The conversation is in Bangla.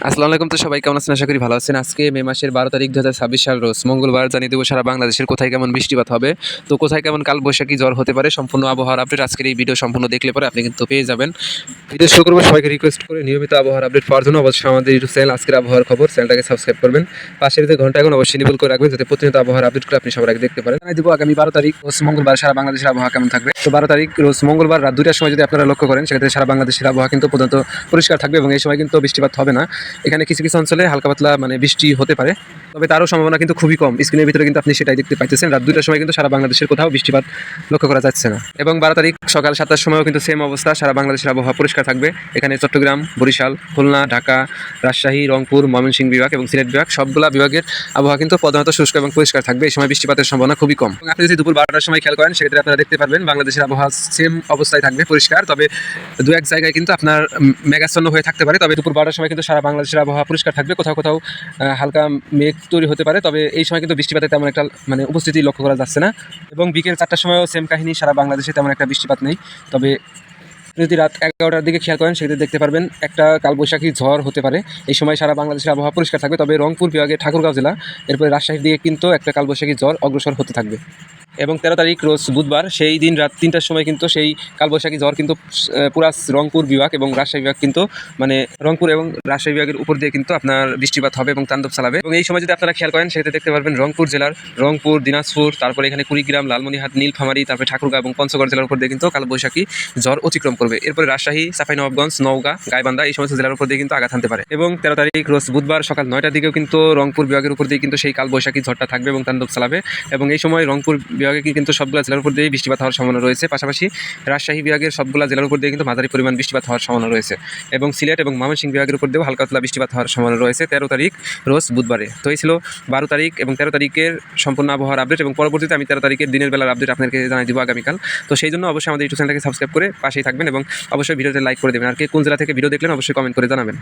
আসসালামু আলাইকুম। তো সবাই কেমন আছেন? আশা করি ভালো আছেন। আজকে মে মাসের ১২ তারিখ ২০২৬ সাল রোজ মঙ্গলবার জানিয়ে দেবো সারা বাংলাদেশের কোথায় কেমন বৃষ্টিপাত হবে, তো কোথায় কেমন কালবৈশাখী ঝড় হতে পারে। সম্পূর্ণ আবহাওয়ার আপডেট আজকের এই ভিডিও সম্পূর্ণ দেখলে পরে আপনি কিন্তু পেয়ে যাবেন। ভিডিও শুরু করবো, সবাইকে রিকোয়েস্ট করে নিয়মিত আবহাওয়ার আপডেট পাওয়ার জন্য অবশ্যই আমাদের ইউটিউব চ্যানেল আজকের আবহাওয়ার খবর চ্যানেলটাকে সাবস্ক্রাইব করবেন। পাশের যে ঘন্টা এখন অবশ্যই নিবল করে রাখবেন, যাতে প্রতিনিয়ত আবহাওয়ার আপডেট করে আপনি সবার আগে দেখতে পারেন। জানিয়ে দেবো আগামী ১২ তারিখ রোজ মঙ্গলবার সারা বাংলাদেশের আবহাওয়া কেমন থাকবে। তো ১২ তারিখ রোজ মঙ্গলবার রাত ২টার সময় যদি আপনারা লক্ষ্য করেন, সেক্ষেত্রে সারা বাংলাদেশের আবহাওয়া কিন্তু পর্যন্ত পরিষ্কার থাকবে এবং এই সময় কিন্তু বৃষ্টিপাত হবে না। এখানে কিছু কিছু অঞ্চলে হালকা পাতলা বৃষ্টি হতে পারে, তবে তারও সম্ভাবনা কিন্তু খুবই কম। স্ক্রিনের ভিতরে কিন্তু আপনি সেটাই দেখতে পাইতেছেন। রাত ২টার সময় কিন্তু সারা বাংলাদেশের কোথাও বৃষ্টিপাত লক্ষ্য করা যাচ্ছে না। এবং ১২ তারিখ সকাল ৭টার সময়ও কিন্তু সেম অবস্থা, সারা বাংলাদেশের আবহাওয়া পরিষ্কার থাকবে। এখানে চট্টগ্রাম, বরিশাল, খুলনা, ঢাকা, রাজশাহী, রংপুর, ময়মনসিংহ বিভাগ এবং সিলেট বিভাগ সবগুলা বিভাগের আবহাওয়া কিন্তু প্রধানত শুষ্ক এবং পরিষ্কার থাকবে। এই সময় বৃষ্টিপাতের সম্ভাবনা খুবই কম। এবং আপনি যদি দুপুর ১২টার সময় খেয়াল করেন, সেক্ষেত্রে আপনারা দেখতে পারবেন বাংলাদেশের আবহাওয়া সেম অবস্থায় থাকবে, পরিষ্কার। তবে দু এক জায়গায় কিন্তু আপনার মেঘাচ্ছন্ন হয়ে থাকতে পারে। তবে দুপুর ১২টার সময় কিন্তু সারা বাংলাদেশের আবহাওয়া পরিষ্কার থাকবে। কোথাও কোথাও হালকা মেঘ তৈরি হতে পারে, তবে এই সময় কিন্তু বৃষ্টিপাতের তেমন একটা উপস্থিতি লক্ষ্য করা যাচ্ছে না। এবং বিকেল ৪টার সময়ও সেম কাহিনী, সারা বাংলাদেশে তেমন একটা বৃষ্টিপাত নেই। তবে যদি রাত ১১টার দিকে খেয়াল করেন, সেক্ষেত্রে দেখতে পারবেন একটা কালবৈশাখী ঝড় হতে পারে। এই সময় সারা বাংলাদেশের আবহাওয়া পরিষ্কার থাকবে, তবে রংপুর বিভাগের ঠাকুরগাঁও জেলা, এরপরে রাজশাহীর দিকে কিন্তু একটা কালবৈশাখী ঝড় অগ্রসর হতে থাকবে। এবং ১৩ তারিখ রোজ বুধবার সেই দিন রাত ৩টার সময় কিন্তু সেই কালবৈশাখী ঝড় কিন্তু পুরা রংপুর বিভাগ এবং রাজশাহী বিভাগ কিন্তু রংপুর এবং রাজশাহী বিভাগের উপর দিয়ে কিন্তু আপনার বৃষ্টিপাত হবে এবং তাণ্ডব চালাবে। এবং এই সময় যদি আপনারা খেয়াল করেন, সেক্ষেত্রে দেখতে পারবেন রংপুর জেলার রংপুর, দিনাজপুর, তারপরে এখানে কুড়িগ্রাম, লালমনিরহাট, নীলফামারী, তারপরে ঠাকুরগাঁও এবং পঞ্চগড় জেলার উপর দিয়ে কিন্তু কালবৈশাখী ঝড় অতিক্রম করবে। এরপরে রাজশাহী, চাঁপাইনবাবগঞ্জ, নওগাঁ, গাইবান্ধা এই সমস্ত জেলার উপর দিয়ে কিন্তু আঘাত হানতে পারে। এবং ১৩ তারিখ রোজ বুধবার সকাল ৯টার দিকেও কিন্তু রংপুর বিভাগের উপর দিয়ে কিন্তু সেই কালবৈশাখী ঝড়টা থাকবে এবং তাণ্ডব চালাবে। এবং এই সময় রংপুর বিভাগে কিন্তু সবগুলো জেলার উপর দিয়ে বৃষ্টিপাত হওয়ার সম্ভাবনা রয়েছে। পাশাপাশি রাজশাহী বিভাগের সবগুলো জেলার উপর দিয়ে কিন্তু মাঝারি পরিমাণ বৃষ্টিপাত হওয়ার সম্ভাবনা রয়েছে। এবং সিলেট এবং ময়মনসিংহ বিভাগের উপর দিয়েও হালকা পাতলা বৃষ্টিপাত হওয়ার সম্ভাবনা রয়েছে ১৩ তারিখ রোজ বুধবারে। তো এই ছিল ১২ তারিখ এবং ১৩ তারিখের সম্পূর্ণ আবহাওয়ার আপডেট, এবং পরবর্তীতে আমি ১৩ তারিখের দিনের বেলার আপডেট আপনাকে জানিয়ে দিব আগামীকাল। তো সেই জন্য অবশ্যই আমাদের ইউটিউব চ্যানেলটাকে সাবস্ক্রাইব করে পাশেই থাকবেন এবং অবশ্যই ভিডিওতে লাইক করে দেবেন। আর কে কোন জেলা থেকে ভিডিও দেখলেন অবশ্যই কমেন্ট করে জানাবেন।